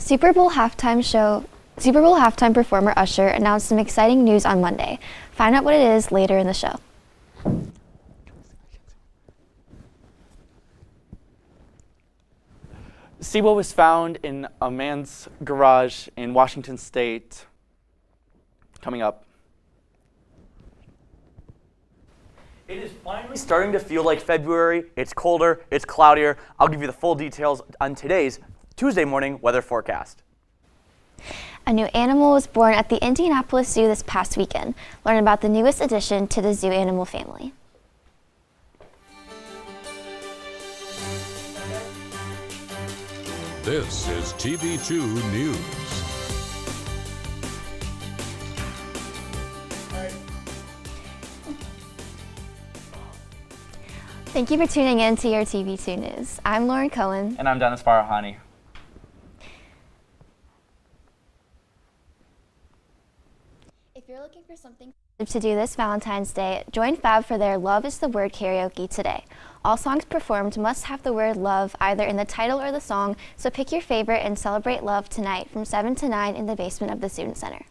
Super Bowl halftime performer Usher announced some exciting news on Monday. Find out what it is later in the show. SIBO was found in a man's garage in Washington State. Coming up. It is finally starting to feel like February. It's colder, it's cloudier. I'll give you the full details on today's Tuesday morning weather forecast. A new animal was born at the Indianapolis Zoo this past weekend. Learn about the newest addition to the zoo animal family. This is TV2 News. Thank you for tuning in to your TV2 News. I'm Lauren Cohen. And I'm Dennis Farahani. If you're looking for something to do this Valentine's Day, join Fab for their Love is the Word karaoke today. All songs performed must have the word love either in the title or the song, so pick your favorite and celebrate love tonight from 7 to 9 in the basement of the Student Center.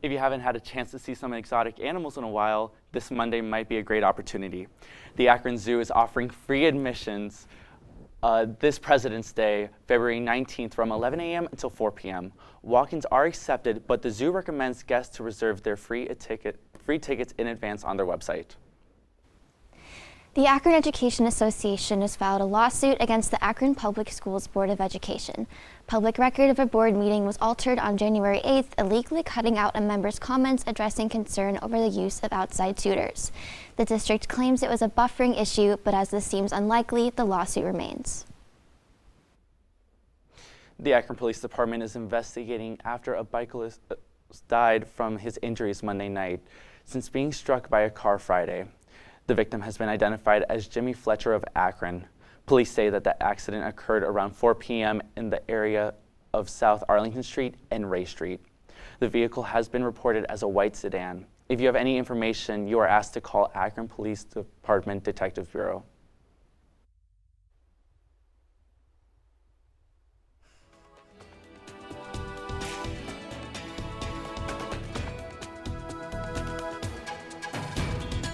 If you haven't had a chance to see some exotic animals in a while, this Monday might be a great opportunity. The Akron Zoo is offering free admissions this President's Day, February 19th from 11 a.m. until 4 p.m. Walk-ins are accepted, but the zoo recommends guests to reserve their free tickets in advance on their website. The Akron Education Association has filed a lawsuit against the Akron Public Schools Board of Education. Public record of a board meeting was altered on January 8th, illegally cutting out a member's comments addressing concern over the use of outside tutors. The district claims it was a buffering issue, but as this seems unlikely, the lawsuit remains. The Akron Police Department is investigating after a bicyclist died from his injuries Monday night since being struck by a car Friday. The victim has been identified as Jimmy Fletcher of Akron. Police say that the accident occurred around 4 p.m. in the area of South Arlington Street and Ray Street. The vehicle has been reported as a white sedan. If you have any information, you are asked to call Akron Police Department Detective Bureau.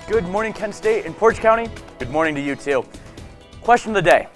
Good morning, Kent State and Portage County. Good morning to you too. Question of the day.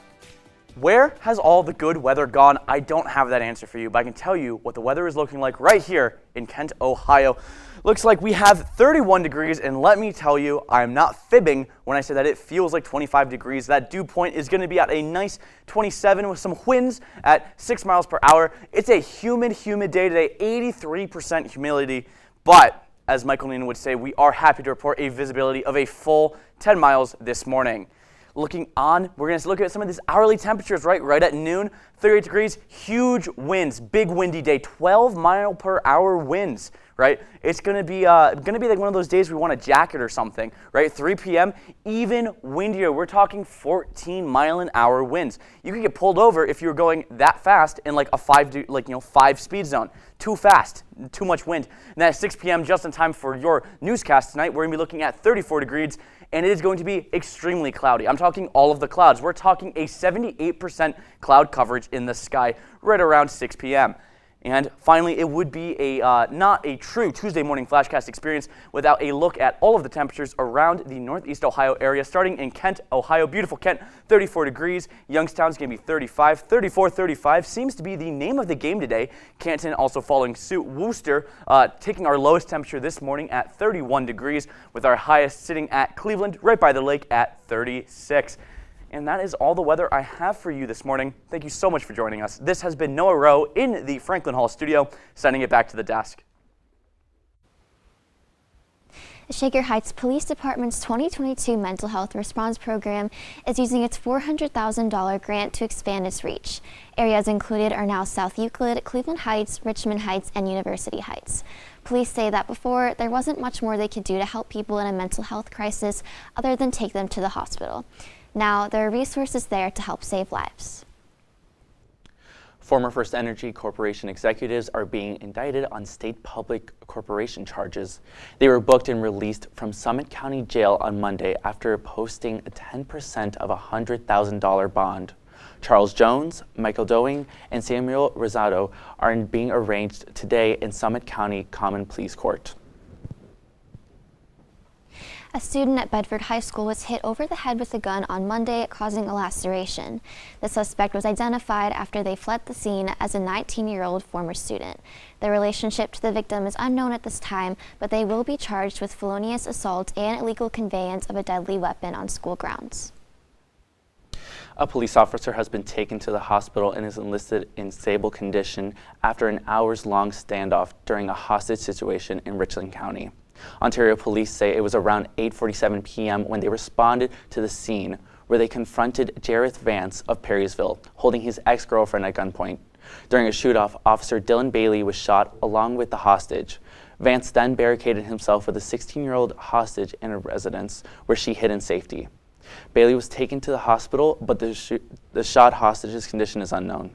Where has all the good weather gone? I don't have that answer for you, but I can tell you what the weather is looking like right here in Kent, Ohio. Looks like we have 31 degrees, and let me tell you, I'm not fibbing when I say that it feels like 25 degrees. That dew point is going to be at a nice 27 with some winds at 6 miles per hour. It's a humid day today, 83% humidity, but as Michael Nina would say, we are happy to report a visibility of a full 10 miles this morning. Looking on, we're going to look at some of these hourly temperatures right at noon, 38 degrees, huge winds, big windy day, 12 mile per hour winds, right? It's going to be like one of those days we want a jacket or something, right? 3 p.m., even windier. We're talking 14 mile an hour winds. You could get pulled over if you were going that fast in like a 5 speed zone. Too fast, too much wind. And then at 6 p.m., just in time for your newscast tonight, we're going to be looking at 34 degrees, and it is going to be extremely cloudy. I'm talking all of the clouds. We're talking a 78% cloud coverage in the sky right around 6 p.m. And finally, it would be not a true Tuesday morning Flashcast experience without a look at all of the temperatures around the Northeast Ohio area, starting in Kent, Ohio. Beautiful Kent, 34 degrees. Youngstown's going to be 35. 35 seems to be the name of the game today. Canton also following suit. Worcester taking our lowest temperature this morning at 31 degrees, with our highest sitting at Cleveland, right by the lake at 36. And that is all the weather I have for you this morning. Thank you so much for joining us. This has been Noah Rowe in the Franklin Hall studio, sending it back to the desk. The Shaker Heights Police Department's 2022 Mental Health Response Program is using its $400,000 grant to expand its reach. Areas included are now South Euclid, Cleveland Heights, Richmond Heights, and University Heights. Police say that before, there wasn't much more they could do to help people in a mental health crisis other than take them to the hospital. Now, there are resources there to help save lives. Former First Energy Corporation executives are being indicted on state public corporation charges. They were booked and released from Summit County Jail on Monday after posting a 10% of a $100,000 bond. Charles Jones, Michael Doing, and Samuel Rosado are being arraigned today in Summit County Common Pleas Court. A student at Bedford High School was hit over the head with a gun on Monday, causing a laceration. The suspect was identified after they fled the scene as a 19-year-old former student. Their relationship to the victim is unknown at this time, but they will be charged with felonious assault and illegal conveyance of a deadly weapon on school grounds. A police officer has been taken to the hospital and is enlisted in stable condition after an hours-long standoff during a hostage situation in Richland County. Ontario police say it was around 8:47 p.m. when they responded to the scene, where they confronted Jareth Vance of Perrysville, holding his ex-girlfriend at gunpoint. During a shoot-off, Officer Dylan Bailey was shot along with the hostage. Vance then barricaded himself with a 16-year-old hostage in a residence, where she hid in safety. Bailey was taken to the hospital, but the shot hostage's condition is unknown.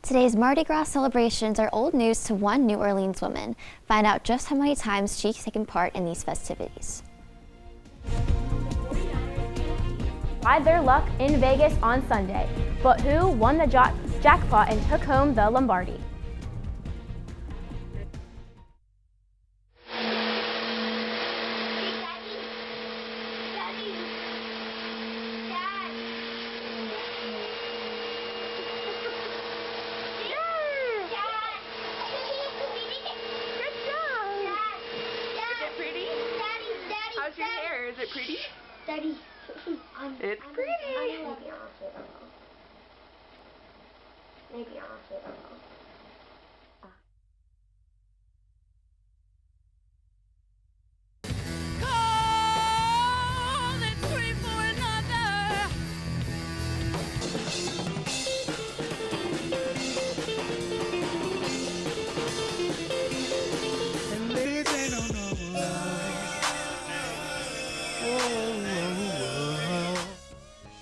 Today's Mardi Gras celebrations are old news to one New Orleans woman. Find out just how many times she's taken part in these festivities. Tried their luck in Vegas on Sunday, but who won the jackpot and took home the Lombardi? How's your hair? Is it pretty? Daddy. It's pretty. Maybe honestly,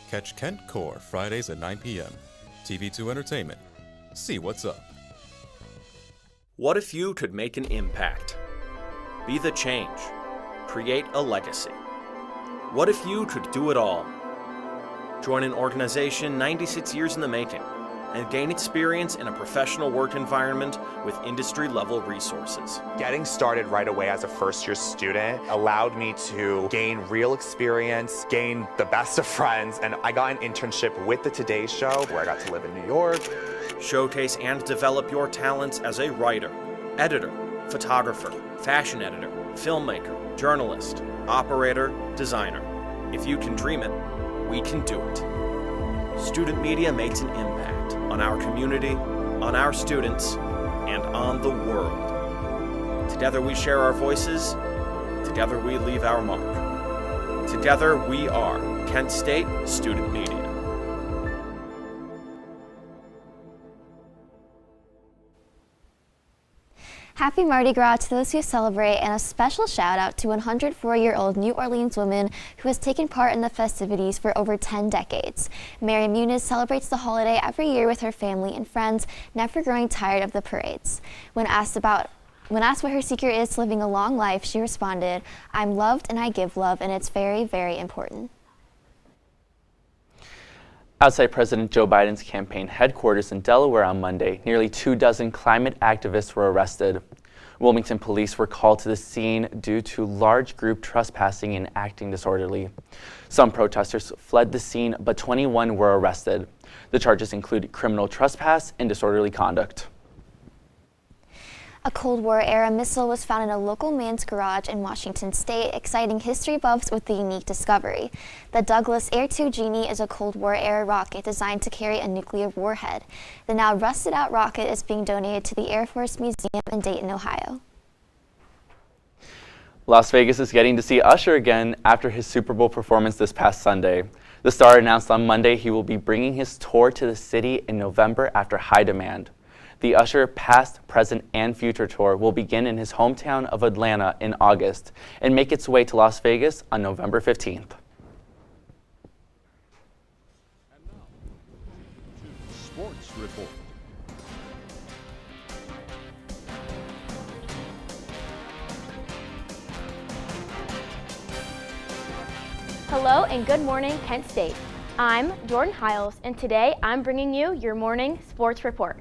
Catch Kent Core Fridays at 9 p.m. TV2 Entertainment. See what's up. What if you could make an impact? Be the change. Create a legacy. What if you could do it all? Join an organization 96 years in the making and gain experience in a professional work environment with industry-level resources. Getting started right away as a first-year student allowed me to gain real experience, gain the best of friends, and I got an internship with the Today Show where I got to live in New York. Showcase and develop your talents as a writer, editor, photographer, fashion editor, filmmaker, journalist, operator, designer. If you can dream it, we can do it. Student media makes an impact on our community, on our students, and on the world. Together we share our voices. Together we leave our mark. Together we are Kent State Student Media. Happy Mardi Gras to those who celebrate, and a special shout out to 104-year-old New Orleans woman who has taken part in the festivities for over 10 decades. Mary Muniz celebrates the holiday every year with her family and friends, never growing tired of the parades. When asked what her secret is to living a long life, she responded, "I'm loved and I give love, and it's very, very important." Outside President Joe Biden's campaign headquarters in Delaware on Monday, nearly 24 climate activists were arrested. Wilmington police were called to the scene due to large group trespassing and acting disorderly. Some protesters fled the scene, but 21 were arrested. The charges include criminal trespass and disorderly conduct. A Cold War-era missile was found in a local man's garage in Washington State, exciting history buffs with the unique discovery. The Douglas Air 2 Genie is a Cold War-era rocket designed to carry a nuclear warhead. The now rusted-out rocket is being donated to the Air Force Museum in Dayton, Ohio. Las Vegas is getting to see Usher again after his Super Bowl performance this past Sunday. The star announced on Monday he will be bringing his tour to the city in November after high demand. The Usher Past, Present, and Future Tour will begin in his hometown of Atlanta in August and make its way to Las Vegas on November 15th. And now, to Sports Report. Hello and good morning, Kent State. I'm Jordan Hiles, and today I'm bringing you your morning sports report.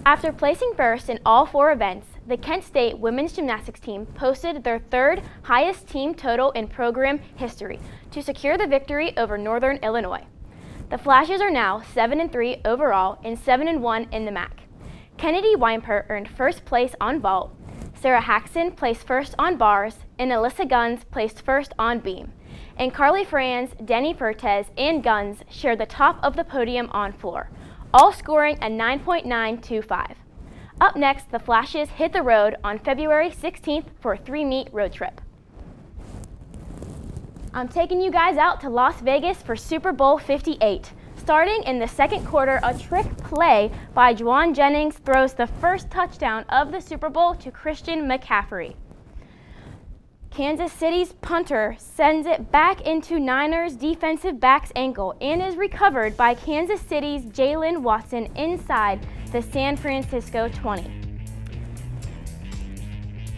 After placing first in all 4 events, the Kent State women's gymnastics team posted their 3rd highest team total in program history to secure the victory over Northern Illinois. The Flashes are now 7-3 overall and 7-1 in the MAC. Kennedy Weinpert earned first place on vault, Sarah Haxon placed first on bars, and Alyssa Guns placed first on beam. And Carly Franz, Denny Fertez, and Guns shared the top of the podium on floor, all scoring a 9.925. Up next, the Flashes hit the road on February 16th for a 3-meet road trip. I'm taking you guys out to Las Vegas for Super Bowl 58. Starting in the second quarter, a trick play by Juwan Jennings throws the first touchdown of the Super Bowl to Christian McCaffrey. Kansas City's punter sends it back into Niners defensive back's ankle and is recovered by Kansas City's Jalen Watson inside the San Francisco 20.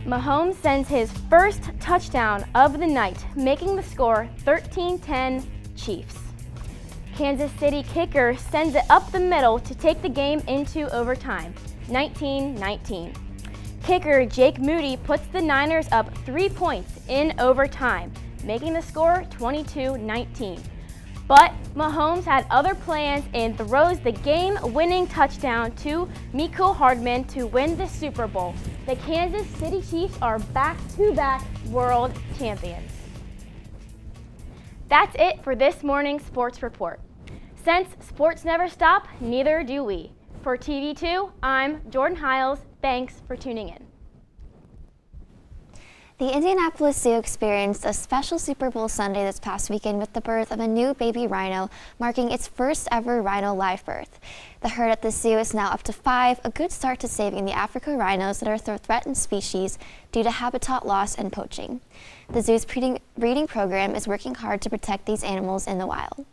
Mahomes sends his first touchdown of the night, making the score 13-10 Chiefs. Kansas City kicker sends it up the middle to take the game into overtime, 19-19. Kicker Jake Moody puts the Niners up 3 points in overtime, making the score 22-19. But Mahomes had other plans and throws the game-winning touchdown to Mecole Hardman to win the Super Bowl. The Kansas City Chiefs are back-to-back world champions. That's it for this morning's sports report. Since sports never stop, neither do we. For TV2, I'm Jordan Hiles. Thanks for tuning in. The Indianapolis Zoo experienced a special Super Bowl Sunday this past weekend with the birth of a new baby rhino, marking its first ever rhino live birth. The herd at the zoo is now up to 5, a good start to saving the African rhinos that are a threatened species due to habitat loss and poaching. The zoo's breeding program is working hard to protect these animals in the wild.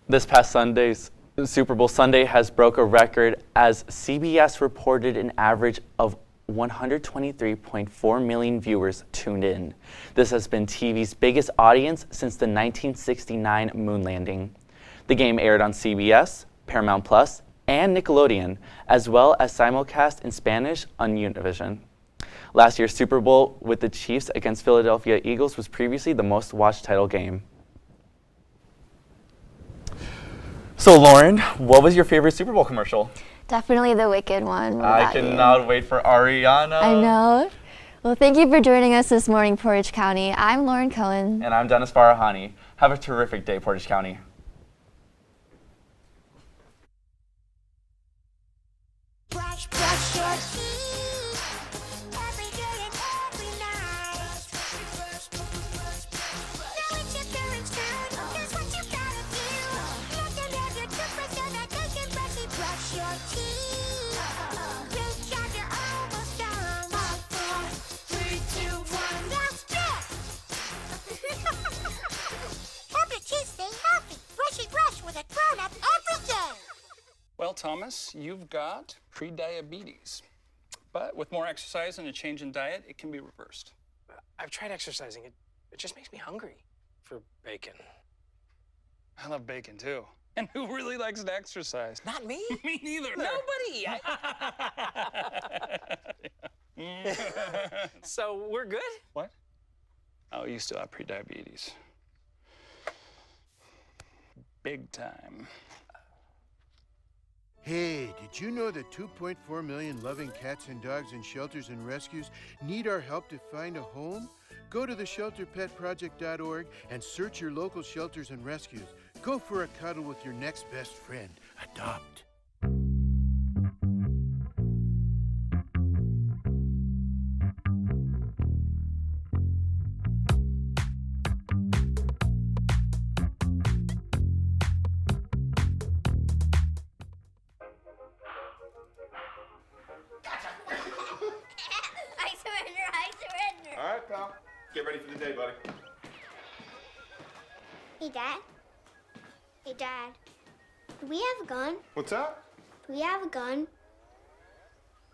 This past Sunday's Super Bowl Sunday has broke a record as CBS reported an average of 123.4 million viewers tuned in. This has been TV's biggest audience since the 1969 moon landing. The game aired on CBS, Paramount Plus, and Nickelodeon, as well as simulcast in Spanish on Univision. Last year's Super Bowl with the Chiefs against Philadelphia Eagles was previously the most watched title game. So Lauren, what was your favorite Super Bowl commercial? Definitely the Wicked one. I cannot wait for Ariana. I know. Well, thank you for joining us this morning, Portage County. I'm Lauren Cohen. And I'm Dennis Farahani. Have a terrific day, Portage County. Brush, brush your teeth every day and every night. Now it's your parents' turn. Here's what you gotta do. Let them have your toothbrush so that they can brush your teeth. Good job, you're almost done. 5, 4, 3, 2, 1. That's it. Help your teeth stay healthy. Brushy brush with a grown-up every day. Well, Thomas, you've got pre-diabetes. But with more exercise and a change in diet, it can be reversed. I've tried exercising. It just makes me hungry for bacon. I love bacon, too. And who really likes to exercise? Not me. Me neither. Nobody. So we're good? What? Oh, you still have pre-diabetes. Big time. Hey, did you know that 2.4 million loving cats and dogs in shelters and rescues need our help to find a home? Go to theshelterpetproject.org and search your local shelters and rescues. Go for a cuddle with your next best friend. Adopt. All right, pal. Get ready for the day, buddy. Hey, Dad. Hey, Dad. Do we have a gun? What's that? Do we have a gun?